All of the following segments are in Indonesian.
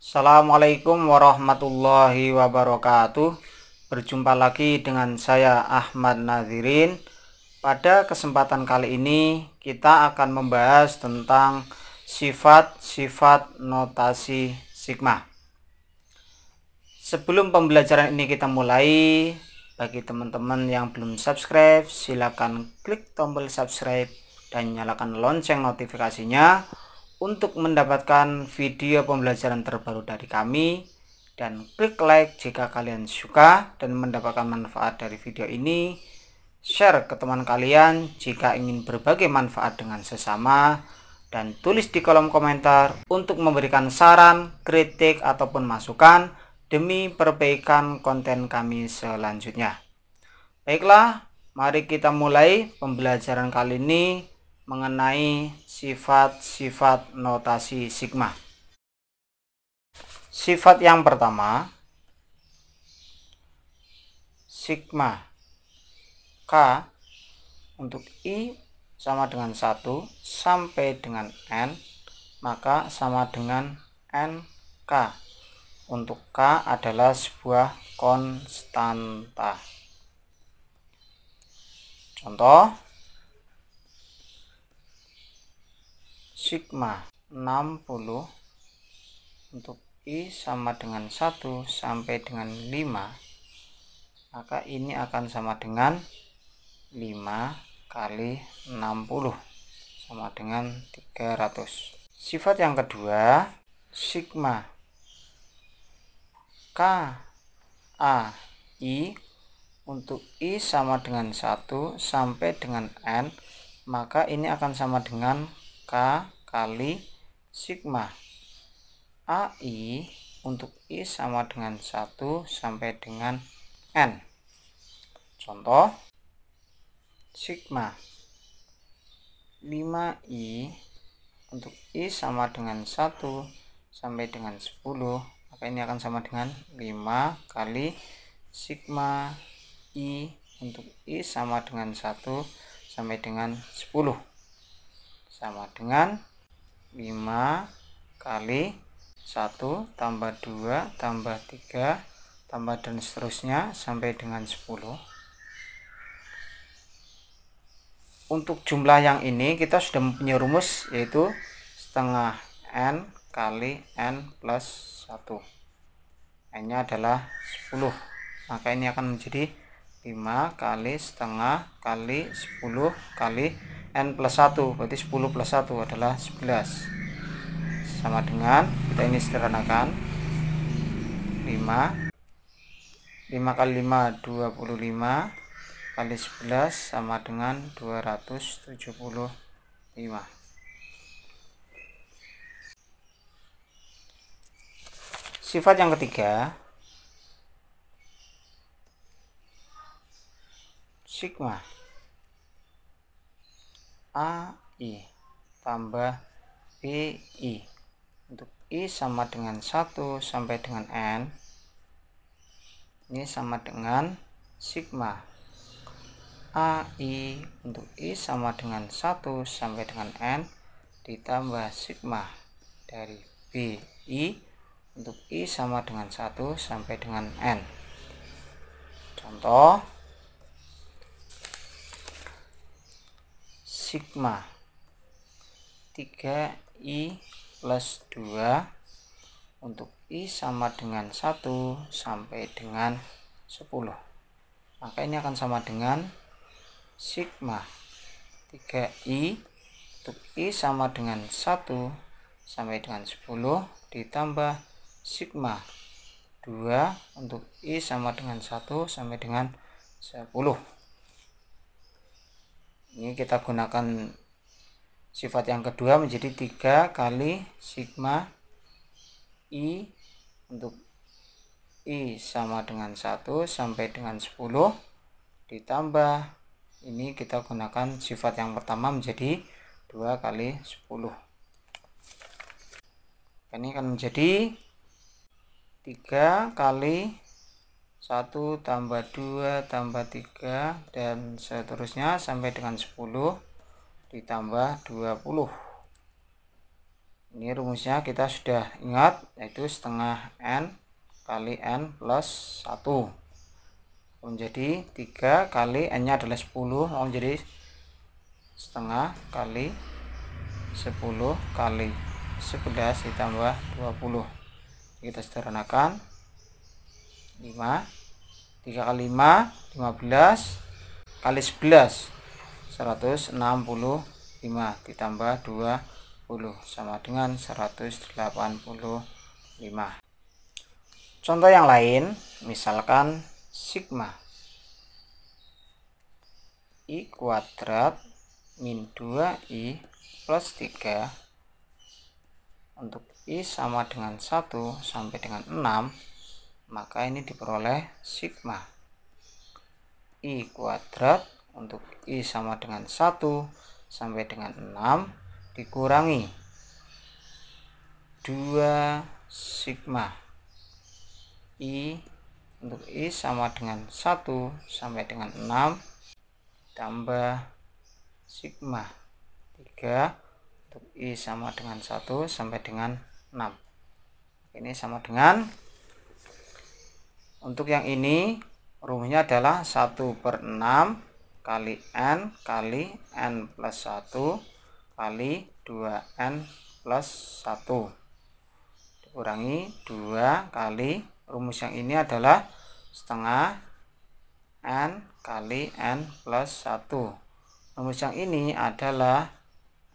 Assalamualaikum warahmatullahi wabarakatuh. Berjumpa lagi dengan saya Ahmad Nadzirin. Pada kesempatan kali ini kita akan membahas tentang sifat-sifat notasi sigma. Sebelum pembelajaran ini kita mulai, bagi teman-teman yang belum subscribe, silakan klik tombol subscribe dan nyalakan lonceng notifikasinya untuk mendapatkan video pembelajaran terbaru dari kami, dan klik like jika kalian suka dan mendapatkan manfaat dari video ini. Share ke teman kalian jika ingin berbagi manfaat dengan sesama, dan tulis di kolom komentar untuk memberikan saran, kritik ataupun masukan demi perbaikan konten kami selanjutnya. Baiklah, mari kita mulai pembelajaran kali ini mengenai sifat-sifat notasi sigma. Sifat yang pertama, sigma K untuk I sama dengan 1 sampai dengan N, maka sama dengan NK. Untuk K adalah sebuah konstanta. Contoh, sigma 60 untuk I sama dengan 1 sampai dengan 5, maka ini akan sama dengan 5 kali 60 sama dengan 300. Sifat yang kedua, sigma KAI untuk I sama dengan 1 sampai dengan N, maka ini akan sama dengan K kali sigma AI untuk I sama dengan 1 sampai dengan N. Contoh, sigma 5I untuk I sama dengan 1 sampai dengan 10, maka ini akan sama dengan 5 kali sigma I untuk I sama dengan 1 sampai dengan 10, sama dengan 5 kali 1 tambah 2 tambah 3 tambah dan seterusnya sampai dengan 10. Untuk jumlah yang ini kita sudah mempunyai rumus, yaitu setengah N kali N plus 1. N nya adalah 10, maka ini akan menjadi 5 kali setengah kali 10 kali N plus 1, berarti 10 plus 1 adalah 11, sama dengan, kita ini sederhanakan, 5 kali 5 25 kali 11 sama dengan 275. Sifat yang ketiga, sigma AI tambah BI untuk I sama dengan 1 sampai dengan N, ini sama dengan sigma AI untuk I sama dengan 1 sampai dengan N ditambah sigma dari BI untuk I sama dengan 1 sampai dengan N. Contoh, sigma 3I plus 2 untuk I sama dengan 1 sampai dengan 10, maka ini akan sama dengan sigma 3I untuk I sama dengan 1 sampai dengan 10 ditambah sigma 2 untuk I sama dengan 1 sampai dengan 10. Ini kita gunakan sifat yang kedua menjadi 3 kali sigma I untuk I sama dengan 1 sampai dengan 10 ditambah, ini kita gunakan sifat yang pertama menjadi 2 kali 10. Ini akan menjadi 3 kali 1 tambah 2 tambah 3 dan seterusnya sampai dengan 10 ditambah 20. Ini rumusnya kita sudah ingat, yaitu setengah N kali N plus 1 menjadi 3 kali N nya adalah 10, menjadi setengah kali 10 kali 11 ditambah 20. Kita sederhanakan 5, 3 kali 5 15 kali 11 165 ditambah 20 sama dengan 185. Contoh yang lain, misalkan sigma I kuadrat min 2I plus 3 untuk I sama dengan 1 sampai dengan 6, maka ini diperoleh sigma I kuadrat untuk I sama dengan 1 sampai dengan 6 dikurangi 2 sigma I untuk I sama dengan 1 sampai dengan 6 tambah sigma 3 untuk I sama dengan 1 sampai dengan 6. Ini sama dengan, untuk yang ini rumusnya adalah 1/6 kali N kali N plus 1 kali 2N plus 1 dikurangi 2 kali, rumus yang ini adalah setengah N kali N plus 1. Rumus yang ini adalah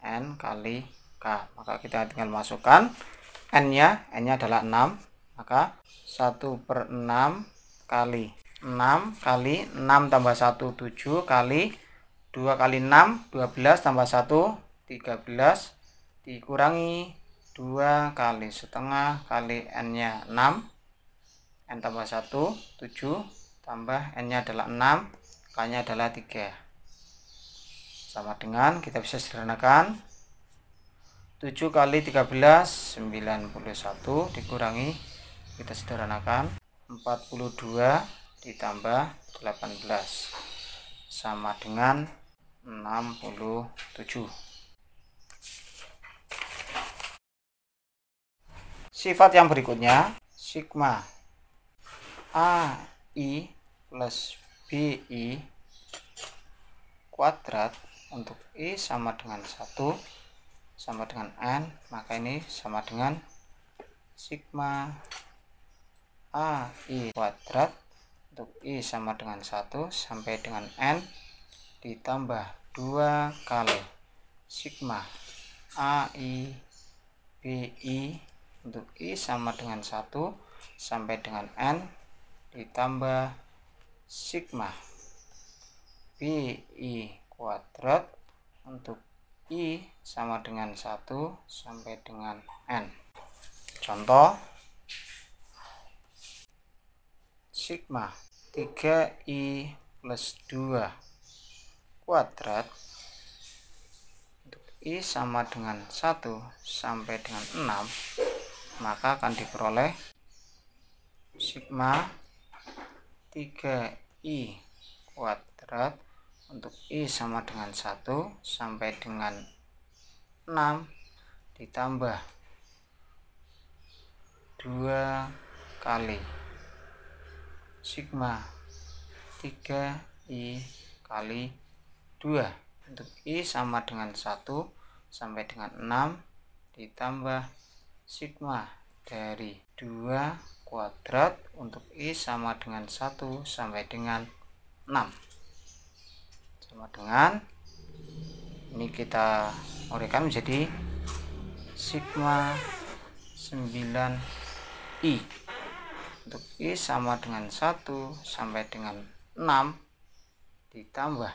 N kali K. Maka kita tinggal masukkan N-nya adalah 6. Maka 1/6 kali 6 kali 6 tambah 1 7 kali 2 kali 6 12 tambah 1 13 dikurangi 2 kali setengah kali N-nya 6, N tambah 1 7 tambah N-nya adalah 6, K-nya adalah 3. Sama dengan, kita bisa sederhanakan 7 kali 13 91 dikurangi, kita sederhanakan 42 ditambah 18 sama dengan 67. Sifat yang berikutnya, sigma AI plus BI kuadrat untuk I sama dengan 1 sama dengan N, maka ini sama dengan sigma AI kuadrat untuk I sama dengan 1 sampai dengan N ditambah 2 kali sigma AI BI untuk I sama dengan 1 sampai dengan N ditambah sigma BI kuadrat untuk I sama dengan 1 sampai dengan N. Contoh, sigma 3I plus 2 kuadrat untuk I sama dengan 1 sampai dengan 6, maka akan diperoleh sigma 3I kuadrat untuk I sama dengan 1 sampai dengan 6 ditambah 2 kali sigma 3I kali 2 untuk I sama dengan 1 sampai dengan 6 ditambah sigma dari 2 kuadrat untuk I sama dengan 1 sampai dengan 6 sama dengan, ini kita uraikan menjadi sigma 9I untuk I sama dengan 1 sampai dengan 6 ditambah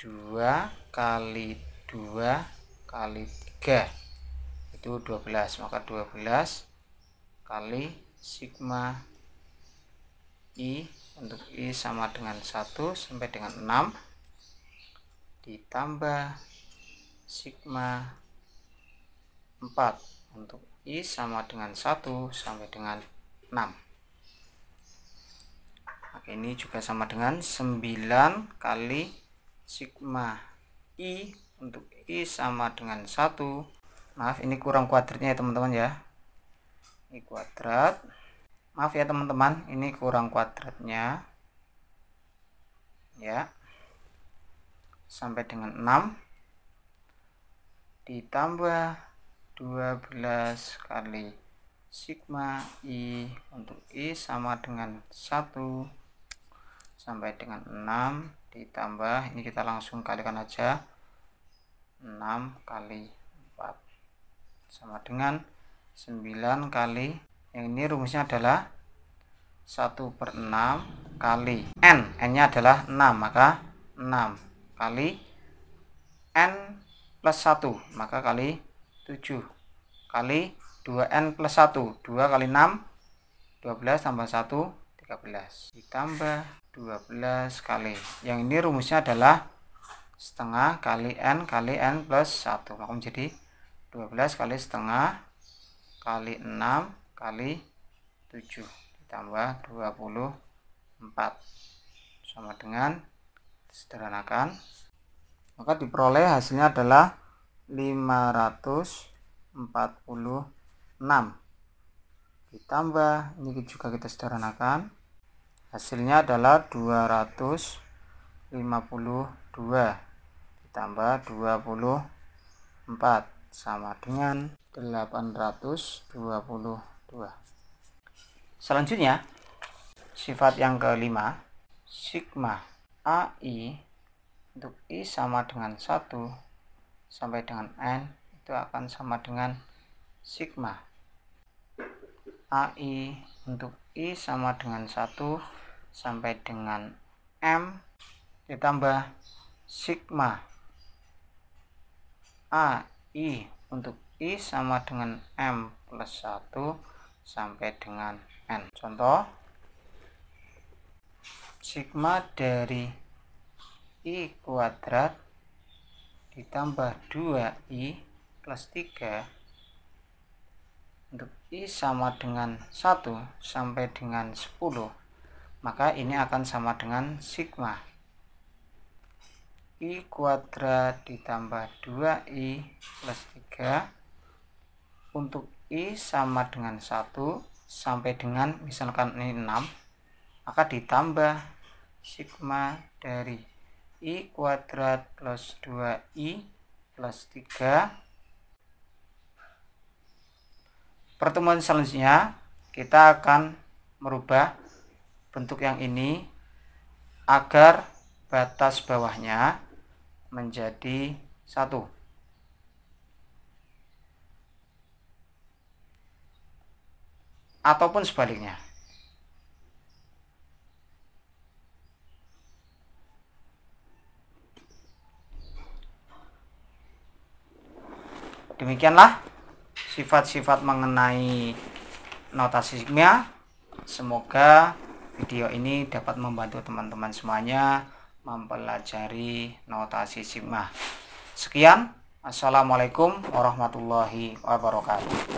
2 kali 2 kali 3 itu 12, maka 12 kali sigma I untuk I sama dengan 1 sampai dengan 6 ditambah sigma 4 untuk I sama dengan 1 sampai dengan 6. Maka ini juga sama dengan 9 kali sigma I untuk I sama dengan 1. Maaf, ini kurang kuadratnya ya teman-teman ya. Ini kuadrat. Maaf ya teman-teman, ini kurang kuadratnya. Ya. Sampai dengan 6 ditambah 12 kali sigma I untuk I sama dengan 1 sampai dengan 6 ditambah, ini kita langsung kalikan aja, 6 kali 4 sama dengan 9 kali, yang ini rumusnya adalah 1/6 kali n nya adalah 6, maka 6 kali n plus 1, maka kali 7 kali 2n plus 1, 2 kali 6 12 tambah 1 13 ditambah 12 kali, yang ini rumusnya adalah setengah kali n plus 1, maka menjadi 12 kali setengah kali 6 kali 7 ditambah 24 sama dengan, sederhanakan, maka diperoleh hasilnya adalah 546 ditambah, ini juga kita sederhanakan, hasilnya adalah 252 ditambah 24 sama dengan 822. Selanjutnya, sifat yang kelima, sigma AI untuk I sama dengan 1 sampai dengan N itu akan sama dengan sigma AI untuk I sama dengan 1 sampai dengan M ditambah sigma AI untuk I sama dengan M plus 1 sampai dengan N. Contoh, sigma dari I kuadrat ditambah 2I plus 3 untuk I sama dengan 1 sampai dengan 10, maka ini akan sama dengan sigma I kuadrat ditambah 2I plus 3 untuk I sama dengan 1 sampai dengan misalkan ini 6, maka ditambah sigma dari I kuadrat plus 2I plus 3. Pertemuan selanjutnya kita akan merubah bentuk yang ini agar batas bawahnya menjadi 1. Ataupun sebaliknya. Demikianlah sifat-sifat mengenai notasi sigma. Semoga video ini dapat membantu teman-teman semuanya mempelajari notasi sigma. Sekian, assalamualaikum warahmatullahi wabarakatuh.